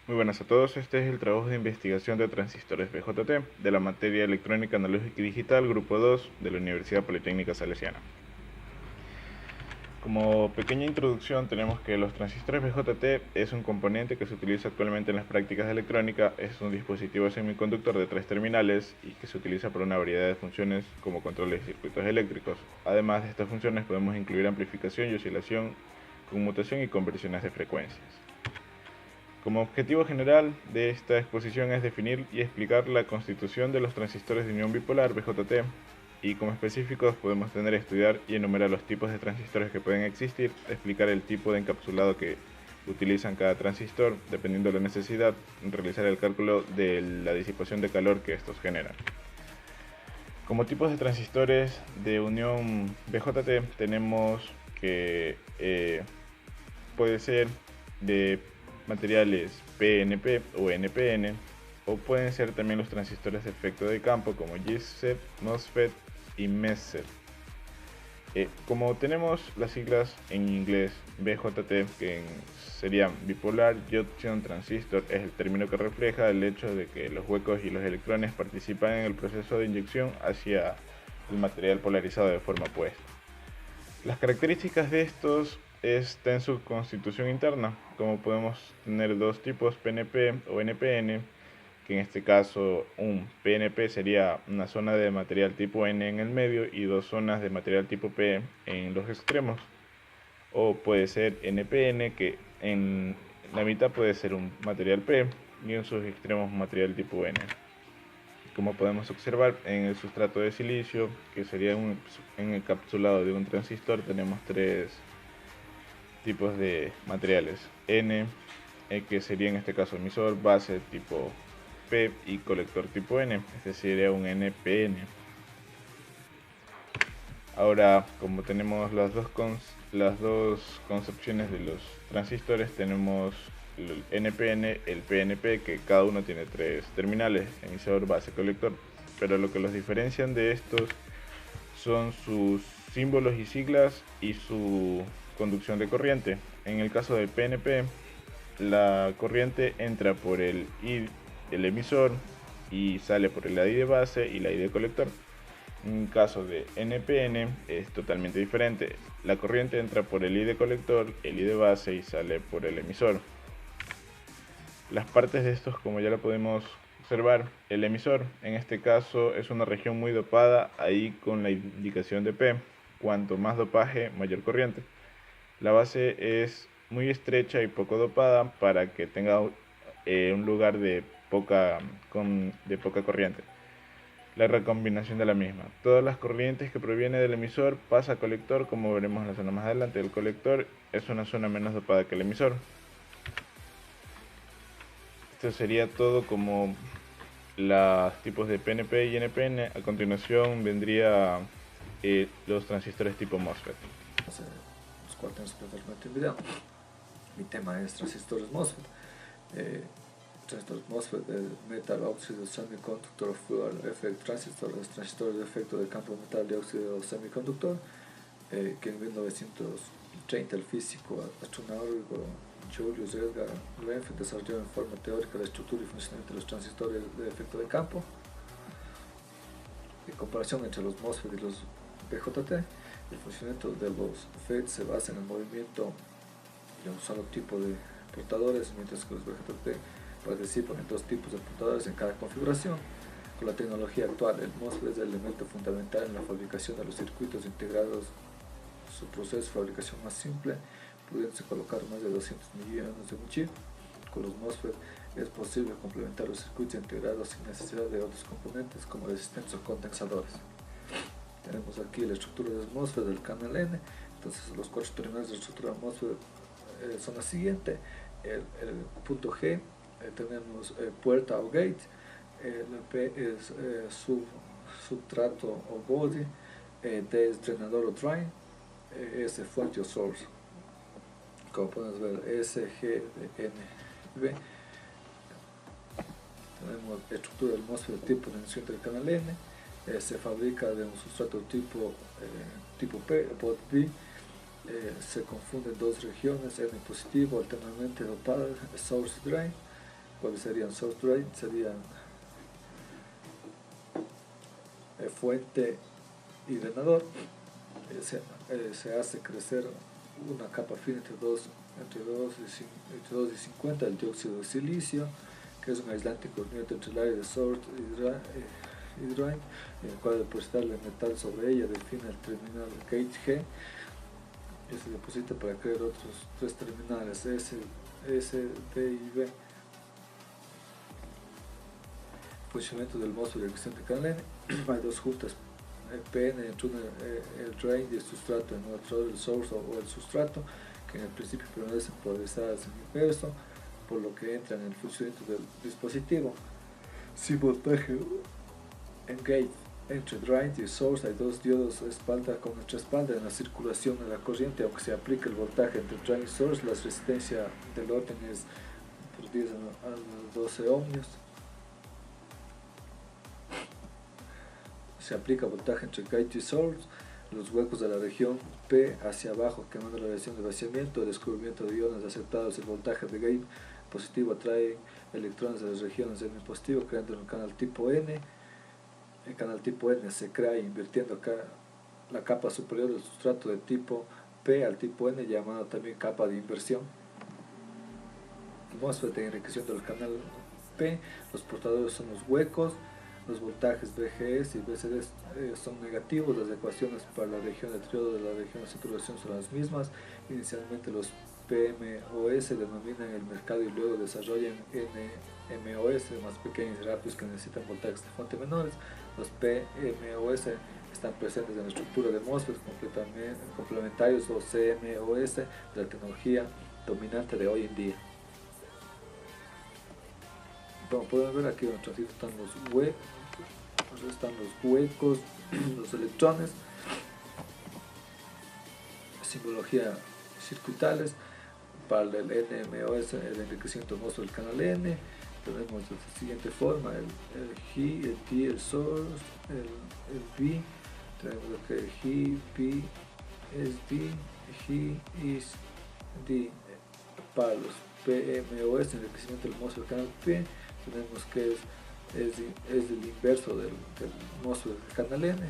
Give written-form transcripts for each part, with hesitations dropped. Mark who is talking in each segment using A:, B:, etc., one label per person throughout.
A: Muy buenas a todos, este es el trabajo de investigación de transistores BJT de la materia Electrónica Analógica y Digital, Grupo 2 de la Universidad Politécnica Salesiana. Como pequeña introducción tenemos que los transistores BJT es un componente que se utiliza actualmente en las prácticas de electrónica, es un dispositivo semiconductor de 3 terminales y que se utiliza para una variedad de funciones como control de circuitos eléctricos. Además de estas funciones podemos incluir amplificación y oscilación, conmutación y conversiones de frecuencias. Como objetivo general de esta exposición es definir y explicar la constitución de los transistores de unión bipolar BJT, y como específicos podemos tener estudiar y enumerar los tipos de transistores que pueden existir, explicar el tipo de encapsulado que utilizan cada transistor dependiendo de la necesidad, realizar el cálculo de la disipación de calor que estos generan. Como tipos de transistores de unión BJT tenemos que puede ser de materiales PNP o NPN, o pueden ser también los transistores de efecto de campo como JFET, MOSFET y MESFET. Como tenemos las siglas en inglés BJT, que serían Bipolar Junction Transistor, es el término que refleja el hecho de que los huecos y los electrones participan en el proceso de inyección hacia el material polarizado de forma opuesta. Las características de estos está en su constitución interna, como podemos tener dos tipos PNP o NPN, que en este caso un PNP sería una zona de material tipo N en el medio y dos zonas de material tipo P en los extremos, o puede ser NPN, que en la mitad puede ser un material P y en sus extremos un material tipo N. Como podemos observar en el sustrato de silicio, que sería un encapsulado de un transistor, tenemos tres tipos de materiales: N, que sería en este caso emisor, base tipo P y colector tipo N, este sería un NPN. Ahora, como tenemos las dos concepciones de los transistores, tenemos el NPN, el PNP, que cada uno tiene tres terminales: emisor, base, colector, pero lo que los diferencian de estos son sus símbolos y siglas y su conducción de corriente. En el caso del PNP, la corriente entra por el I, el emisor, y sale por el I de base y la I de colector. En caso de NPN es totalmente diferente. La corriente entra por el I de colector, el I de base y sale por el emisor. Las partes de estos, como ya lo podemos observar, el emisor en este caso es una región muy dopada, ahí con la indicación de P. Cuanto más dopaje, mayor corriente. La base es muy estrecha y poco dopada para que tenga un lugar de poca corriente. La recombinación de la misma: todas las corrientes que provienen del emisor pasa a colector, como veremos en la zona más adelante. El colector es una zona menos dopada que el emisor. Esto sería todo como los tipos de PNP y NPN. A continuación vendría los transistores tipo MOSFET.
B: Los cuales tenemos que presentar en video. Mi tema es transistores MOSFET. Transistores MOSFET, Metal Oxide Semiconductor Fuel Effect Transistor, los transistores de efecto de campo metal de óxido semiconductor, que en 1930 el físico astronómico Julius Edgar Röntgen desarrolló en forma teórica la estructura y funcionamiento de los transistores de efecto de campo. En comparación entre los MOSFET y los BJT, el funcionamiento de los FET se basa en el movimiento de un solo tipo de portadores, mientras que los BJT participan en dos tipos de portadores en cada configuración. Con la tecnología actual, el MOSFET es el elemento fundamental en la fabricación de los circuitos integrados. Su proceso de fabricación más simple, pudiéndose colocar más de 200 millones de un chip. Con los MOSFET es posible complementar los circuitos integrados sin necesidad de otros componentes como resistentes o condensadores. Tenemos aquí la estructura del MOSFET del canal N. Entonces los cuatro terminales de la estructura del MOSFET son las siguientes: el punto G, tenemos puerta o gate, la P es substrato o body, D es drenador o drain, S fuente o source. Como podemos ver, S, G, N, B. Tenemos la estructura del MOSFET tipo de emisión del canal N. Se fabrica de un sustrato tipo P, pot B. Se confunden dos regiones, N positivo alternamente dopada, source drain. ¿Cuáles serían? Source drain serían fuente y drenador. Se hace crecer una capa fina entre 2 y 50 del dióxido de silicio, que es un aislante corriente entre el área de source y drain, en el cual depositarle metal sobre ella define el terminal gate G, y se deposita para crear otros 3 terminales S, D y B. Funcionamiento del MOSFET de reacción de canal N. Hay 2 juntas PN entre el drain y el sustrato, en otro el source o el sustrato, que en el principio permanecen polarizadas en inverso, por lo que entran en el funcionamiento del dispositivo. Si voltaje en gate entre drain y source, hay 2 diodos espalda con espalda en la circulación de la corriente. Aunque se aplique el voltaje entre drain y source, la resistencia del orden es por 10 a 12 ohmios. Se aplica voltaje entre gate y source, los huecos de la región P hacia abajo, quemando la reacción de vaciamiento, el descubrimiento de iones aceptados. El voltaje de gate positivo atrae electrones de las regiones N positivo, creando un canal tipo N. El canal tipo N se crea invirtiendo la capa superior del sustrato de tipo P al tipo N, llamado también capa de inversión. El MOSFET de enriquecimiento del canal P, los portadores son los huecos. Los voltajes VGS y VCD son negativos. Las ecuaciones para la región de triodo de la región de saturación son las mismas. Inicialmente los PMOS denominan el mercado y luego desarrollan NMOS más pequeños y rápidos que necesitan voltajes de fuente menores. Los PMOS están presentes en la estructura de MOSFET complementarios o CMOS de la tecnología dominante de hoy en día. Como pueden ver, aquí en el transistor están los huecos, los electrones, simbología circuitales. Para el NMOS, el enriquecimiento MOSFET del canal N, tenemos de la siguiente forma: el G, el T, el source, el B, tenemos lo que G, P, S, D, G, is, D. Para los PMOS, el enriquecimiento del MOSFET del canal P, tenemos que es el inverso del MOSFET del canal N.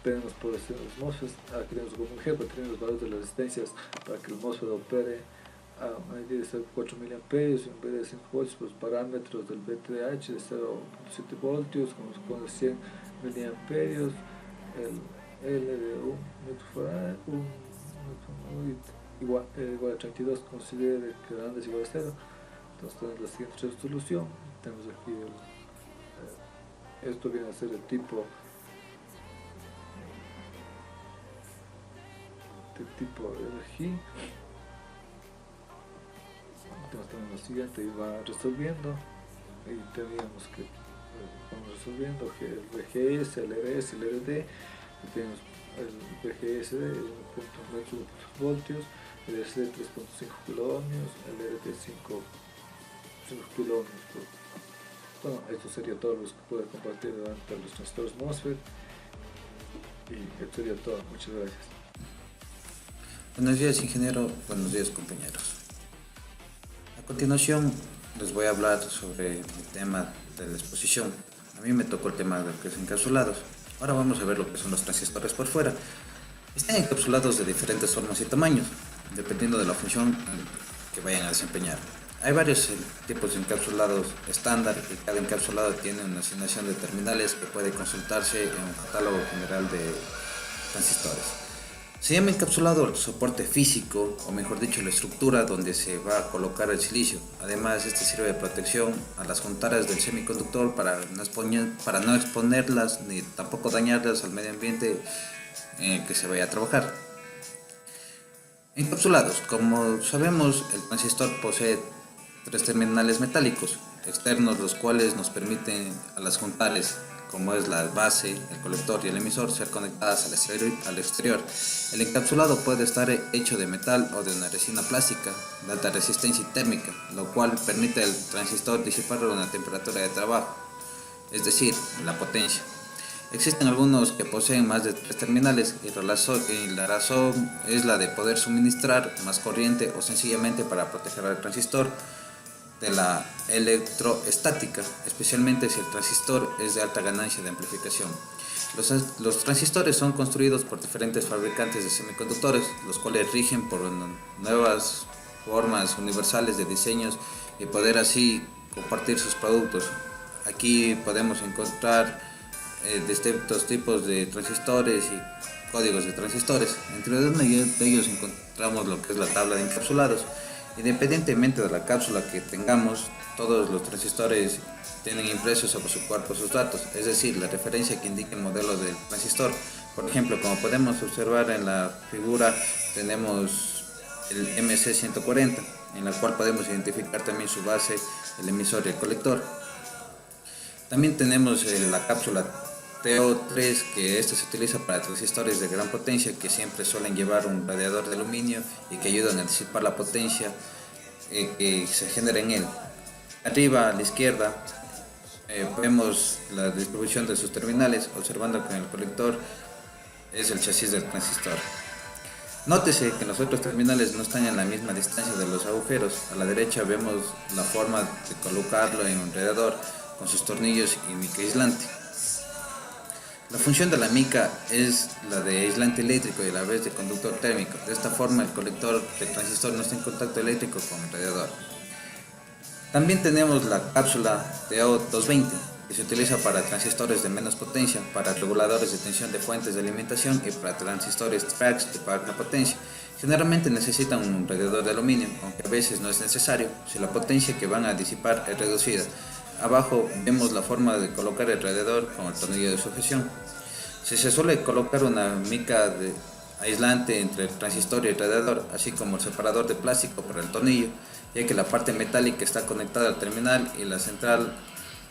B: Tenemos por los MOSFETs, aquí tenemos como ejemplo, tenemos los valores de las resistencias para que el MOSFET opere a medida de 4 mA en vez de 5 voltios, los parámetros del VTH de 0.7 voltios con 100 mA, el L de 1 microfarad, igual a 32, considere que grande es igual a 0. Entonces tenemos la siguiente resolución. Tenemos aquí esto viene a ser el tipo LG. Entonces tenemos lo siguiente y va resolviendo, y teníamos que vamos resolviendo que el VGS, el RS, el RD, y tenemos el VGS de 1.8 voltios, el RC 3.5 kiloohmios, el RD 5 kiloohmios. Bueno, esto sería todo lo que puedo compartir durante los transistores MOSFET, y esto sería todo. Muchas gracias.
C: Buenos días, ingeniero. Buenos días, compañeros. A continuación les voy a hablar sobre el tema de la exposición. A mí me tocó el tema de lo que es encapsulados. Ahora vamos a ver lo que son los transistores por fuera. Están encapsulados de diferentes formas y tamaños, dependiendo de la función que vayan a desempeñar. Hay varios tipos de encapsulados estándar, y cada encapsulado tiene una asignación de terminales que puede consultarse en un catálogo general de transistores. Se llama encapsulado el soporte físico, o mejor dicho, la estructura donde se va a colocar el silicio. Además, este sirve de protección a las juntaras del semiconductor para no exponerlas ni tampoco dañarlas al medio ambiente en el que se vaya a trabajar. Encapsulados. Como sabemos, el transistor posee 3 terminales metálicos externos, los cuales nos permiten a las juntares, como es la base, el colector y el emisor, ser conectadas al exterior. El encapsulado puede estar hecho de metal o de una resina plástica de alta resistencia térmica, lo cual permite al transistor disipar una temperatura de trabajo, es decir, la potencia. Existen algunos que poseen más de 3 terminales y la razón es la de poder suministrar más corriente o sencillamente para proteger al transistor de la electroestática, especialmente si el transistor es de alta ganancia de amplificación. Los transistores son construidos por diferentes fabricantes de semiconductores, los cuales rigen por nuevas formas universales de diseños y poder así compartir sus productos. Aquí podemos encontrar distintos tipos de transistores y códigos de transistores. Entre uno de ellos encontramos lo que es la tabla de encapsulados. Independientemente de la cápsula que tengamos, todos los transistores tienen impresos sobre su cuerpo sus datos, es decir, la referencia que indica el modelo del transistor. Por ejemplo, como podemos observar en la figura, tenemos el MC140, en la cual podemos identificar también su base, el emisor y el colector. También tenemos la cápsula TO3, que esta se utiliza para transistores de gran potencia que siempre suelen llevar un radiador de aluminio y que ayudan a disipar la potencia que se genera en él. Arriba a la izquierda vemos la distribución de sus terminales, observando que en el colector es el chasis del transistor. Nótese que los otros terminales no están en la misma distancia de los agujeros. A la derecha vemos la forma de colocarlo en un radiador con sus tornillos y mica aislante. La función de la mica es la de aislante eléctrico y a la vez de conductor térmico. De esta forma el colector del transistor no está en contacto eléctrico con el radiador. También tenemos la cápsula TO220, que se utiliza para transistores de menos potencia, para reguladores de tensión de fuentes de alimentación y para transistores tracks de baja potencia. Generalmente necesitan un radiador de aluminio, aunque a veces no es necesario si la potencia que van a disipar es reducida. Abajo vemos la forma de colocar el radiador con el tornillo de sujeción. Si se suele colocar una mica aislante entre el transistor y el radiador, así como el separador de plástico para el tornillo, ya que la parte metálica está conectada al terminal y la central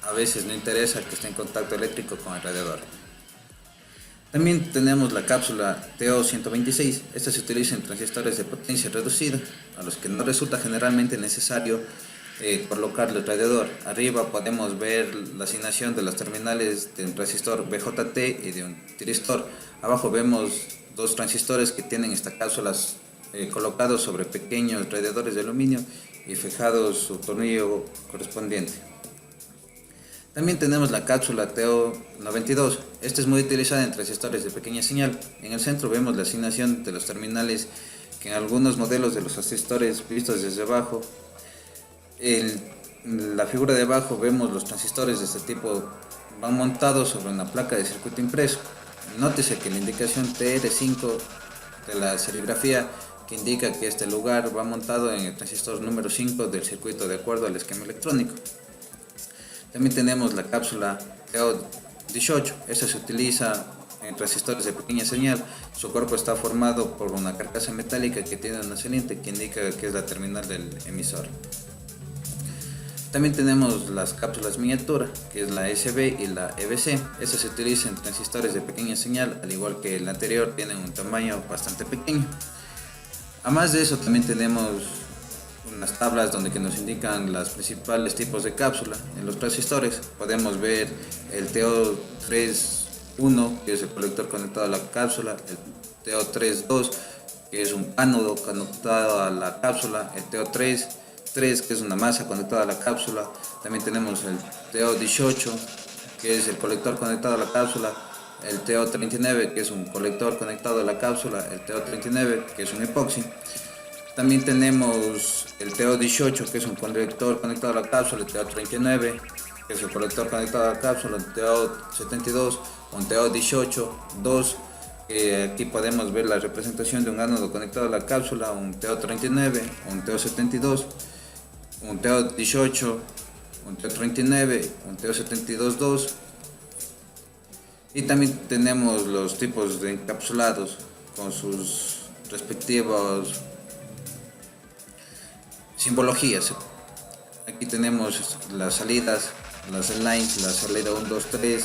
C: a veces no interesa que esté en contacto eléctrico con el radiador. También tenemos la cápsula TO126. Esta se utiliza en transistores de potencia reducida, a los que no resulta generalmente necesario colocarle el radiador. Arriba podemos ver la asignación de los terminales de un transistor BJT y de un tiristor. Abajo vemos dos transistores que tienen estas cápsulas colocados sobre pequeños radiadores de aluminio y fijados su tornillo correspondiente. También tenemos la cápsula TO92. Esta es muy utilizada en transistores de pequeña señal. En el centro vemos la asignación de los terminales que en algunos modelos de los transistores vistos desde abajo. En la figura de abajo vemos los transistores de este tipo van montados sobre una placa de circuito impreso. Nótese que la indicación TR5 de la serigrafía que indica que este lugar va montado en el transistor número 5 del circuito de acuerdo al esquema electrónico. También tenemos la cápsula TO18. Esta se utiliza en transistores de pequeña señal. Su cuerpo está formado por una carcasa metálica que tiene una saliente que indica que es la terminal del emisor. También tenemos las cápsulas miniatura, que es la SB y la EBC. Estas se utilizan en transistores de pequeña señal, al igual que el anterior, tienen un tamaño bastante pequeño. Además de eso, también tenemos unas tablas donde nos indican los principales tipos de cápsula. En los transistores podemos ver el TO31, que es el colector conectado a la cápsula, el TO32, que es un ánodo conectado a la cápsula, el TO3, que es una masa conectada a la cápsula. También tenemos el TO18, que es el colector conectado a la cápsula, el TO39, que es un colector conectado a la cápsula, el TO39, que es un epoxi. También tenemos el TO18, que es un colector conectado a la cápsula, el TO39, que es el colector conectado a la cápsula, el TO72, un TO18-2, que aquí podemos ver la representación de un ánodo conectado a la cápsula, un TO39, un TO72, un TO18, un TO39, un TO72-2. Y también tenemos los tipos de encapsulados con sus respectivos simbologías. Aquí tenemos las salidas, las lines, la salida 1, 2, 3,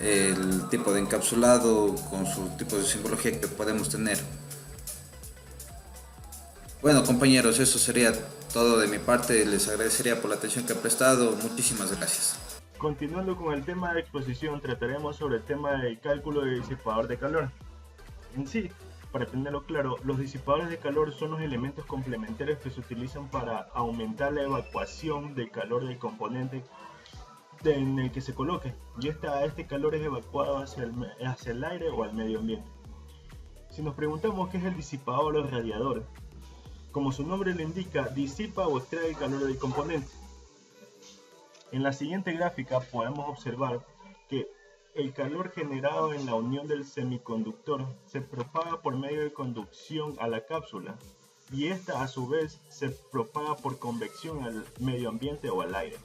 C: el tipo de encapsulado con sus tipos de simbología que podemos tener. Bueno, compañeros, eso sería todo de mi parte. Les agradecería por la atención que han prestado. Muchísimas gracias.
D: Continuando con el tema de exposición, trataremos sobre el tema del cálculo de disipador de calor. En sí, para tenerlo claro, los disipadores de calor son los elementos complementarios que se utilizan para aumentar la evacuación de calor del componente en el que se coloque, y este calor es evacuado hacia el aire o al medio ambiente. Si nos preguntamos qué es el disipador o el radiador, como su nombre lo indica, disipa o extrae el calor del componente. En la siguiente gráfica podemos observar que el calor generado en la unión del semiconductor se propaga por medio de conducción a la cápsula, y esta a su vez se propaga por convección al medio ambiente o al aire.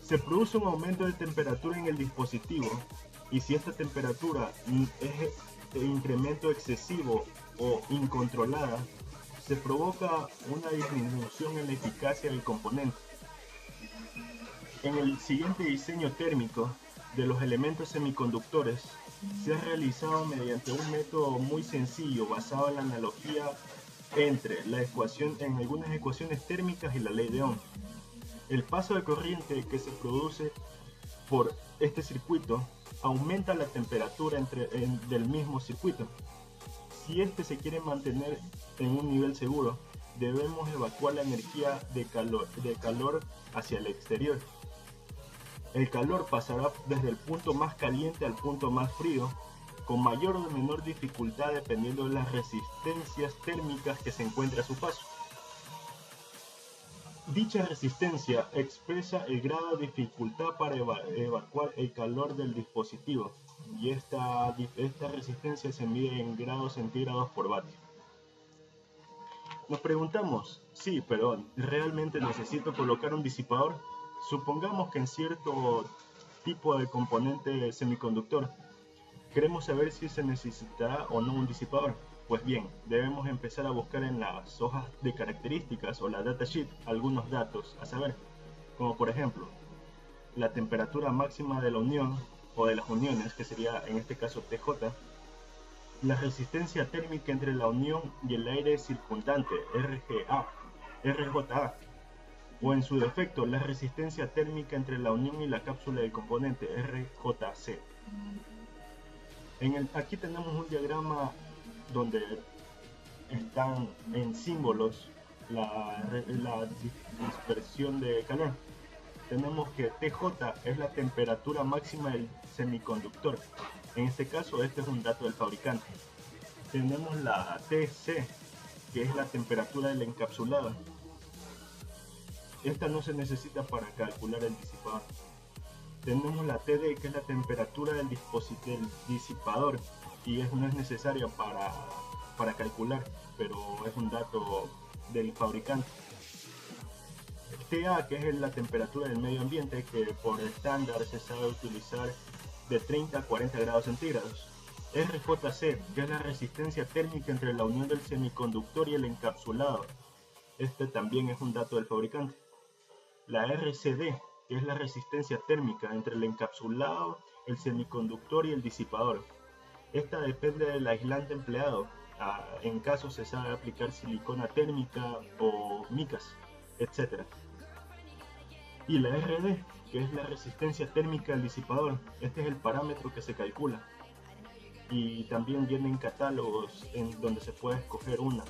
D: Se produce un aumento de temperatura en el dispositivo, y si esta temperatura es de incremento excesivo o incontrolada, se provoca una disminución en la eficacia del componente. En el siguiente diseño térmico de los elementos semiconductores se ha realizado mediante un método muy sencillo basado en la analogía entre en algunas ecuaciones térmicas y la ley de Ohm. El paso de corriente que se produce por este circuito aumenta la temperatura del mismo circuito. Si este se quiere mantener en un nivel seguro, debemos evacuar la energía de calor hacia el exterior. El calor pasará desde el punto más caliente al punto más frío, con mayor o menor dificultad dependiendo de las resistencias térmicas que se encuentre a su paso. Dicha resistencia expresa el grado de dificultad para evacuar el calor del dispositivo, y esta resistencia se mide en grados centígrados por vatio. Nos preguntamos, sí, pero ¿realmente necesito colocar un disipador? Supongamos que en cierto tipo de componente semiconductor queremos saber si se necesitará o no un disipador. Pues bien, debemos empezar a buscar en las hojas de características o la datasheet algunos datos a saber, como por ejemplo la temperatura máxima de la unión o de las uniones, que sería en este caso TJ, la resistencia térmica entre la unión y el aire circundante, RJA, o en su defecto la resistencia térmica entre la unión y la cápsula del componente, RJC. Aquí tenemos un diagrama donde están en símbolos la dispersión de calor. Tenemos que TJ es la temperatura máxima del semiconductor. En este caso, este es un dato del fabricante. Tenemos la TC, que es la temperatura del encapsulado. Esta no se necesita para calcular el disipador. Tenemos la TD, que es la temperatura del disipador, y no es necesaria para calcular, pero es un dato del fabricante. TA, que es la temperatura del medio ambiente, que por estándar se sabe utilizar de 30 a 40 grados centígrados. RJC, que es la resistencia térmica entre la unión del semiconductor y el encapsulado. Este también es un dato del fabricante. La RCD, que es la resistencia térmica entre el encapsulado, el semiconductor y el disipador. Esta depende del aislante empleado. En caso se sabe aplicar silicona térmica o micas, etc. Y la RD, que es la resistencia térmica del disipador. Este es el parámetro que se calcula. Y también vienen catálogos en donde se puede escoger una.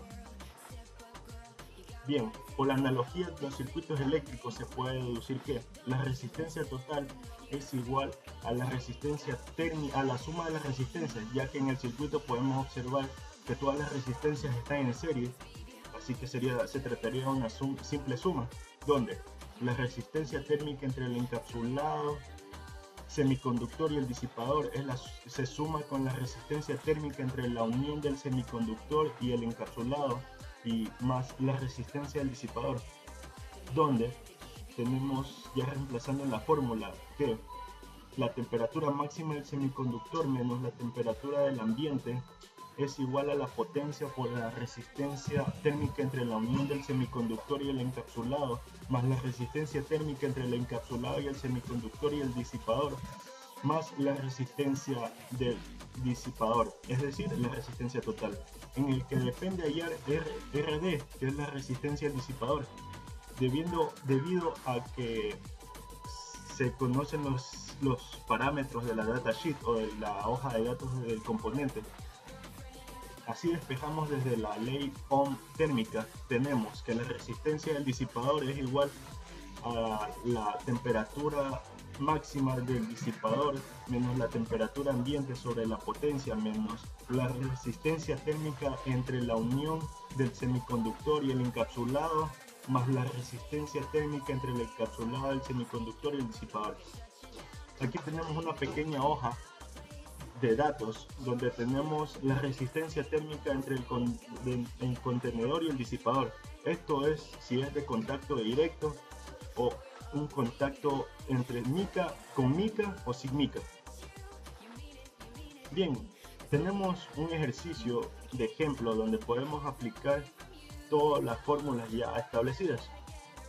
D: Bien, por la analogía de los circuitos eléctricos se puede deducir que la resistencia total es igual a la resistencia térmica, a la suma de las resistencias, ya que en el circuito podemos observar que todas las resistencias están en serie, así que se trataría de una simple suma, donde la resistencia térmica entre el encapsulado, semiconductor y el disipador se suma con la resistencia térmica entre la unión del semiconductor y el encapsulado, y más la resistencia del disipador, donde tenemos ya reemplazando en la fórmula que la temperatura máxima del semiconductor menos la temperatura del ambiente es igual a la potencia por la resistencia térmica entre la unión del semiconductor y el encapsulado, más la resistencia térmica entre el encapsulado y el semiconductor y el disipador, más la resistencia del disipador, es decir, la resistencia total, en el que depende hallar RD, que es la resistencia del disipador, debido a que se conocen los parámetros de la datasheet o de la hoja de datos del componente. Así despejamos desde la ley Ohm térmica. Tenemos que la resistencia del disipador es igual a la temperatura máxima del disipador menos la temperatura ambiente sobre la potencia menos la resistencia térmica entre la unión del semiconductor y el encapsulado más la resistencia térmica entre el encapsulado, el semiconductor y el disipador. Aquí tenemos una pequeña hoja de datos donde tenemos la resistencia térmica entre el contenedor y el disipador. Esto es si es de contacto directo o un contacto entre mica con mica o sin mica. Bien, tenemos un ejercicio de ejemplo donde podemos aplicar todas las fórmulas ya establecidas.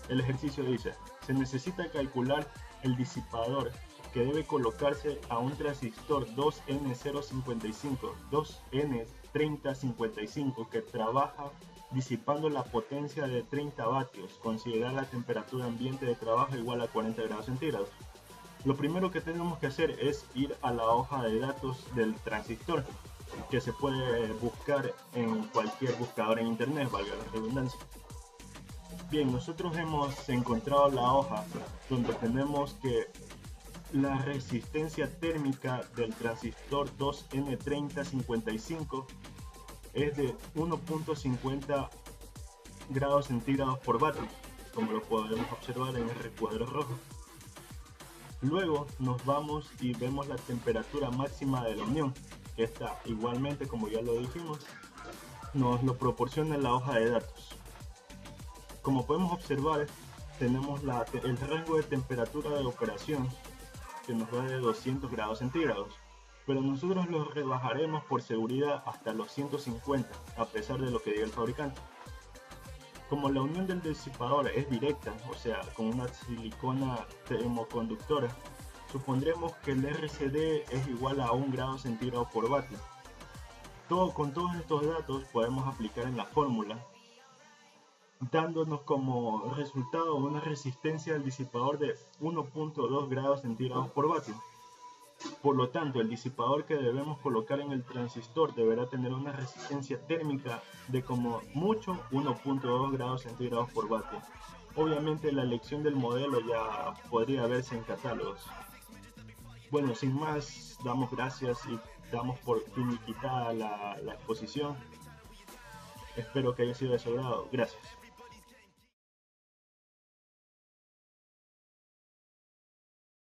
D: El ejercicio dice: se necesita calcular el disipador que debe colocarse a un transistor 2N055, 2N3055 que trabaja disipando la potencia de 30 vatios. Considerar la temperatura ambiente de trabajo igual a 40 grados centígrados. Lo primero que tenemos que hacer es ir a la hoja de datos del transistor, que se puede buscar en cualquier buscador en internet, valga la redundancia. Bien, nosotros hemos encontrado la hoja donde tenemos que la resistencia térmica del transistor 2N3055 es de 1.50 grados centígrados por vatio, como lo podemos observar en el recuadro rojo. Luego nos vamos y vemos la temperatura máxima de la unión, que está igualmente, como ya lo dijimos, nos lo proporciona la hoja de datos. Como podemos observar, tenemos el rango de temperatura de operación que nos va de 200 grados centígrados, pero nosotros lo rebajaremos por seguridad hasta los 150, a pesar de lo que diga el fabricante. Como la unión del disipador es directa, o sea, con una silicona termoconductora, supondremos que el RCD es igual a 1 grado centígrado por vatio. Con todos estos datos podemos aplicar en la fórmula, dándonos como resultado una resistencia del disipador de 1.2 grados centígrados por vatio. Por lo tanto, el disipador que debemos colocar en el transistor deberá tener una resistencia térmica de como mucho 1.2 grados centígrados por vatio. Obviamente la elección del modelo ya podría verse en catálogos. Bueno, sin más, damos gracias y damos por finiquitada la exposición. Espero que haya sido de su agrado. Gracias.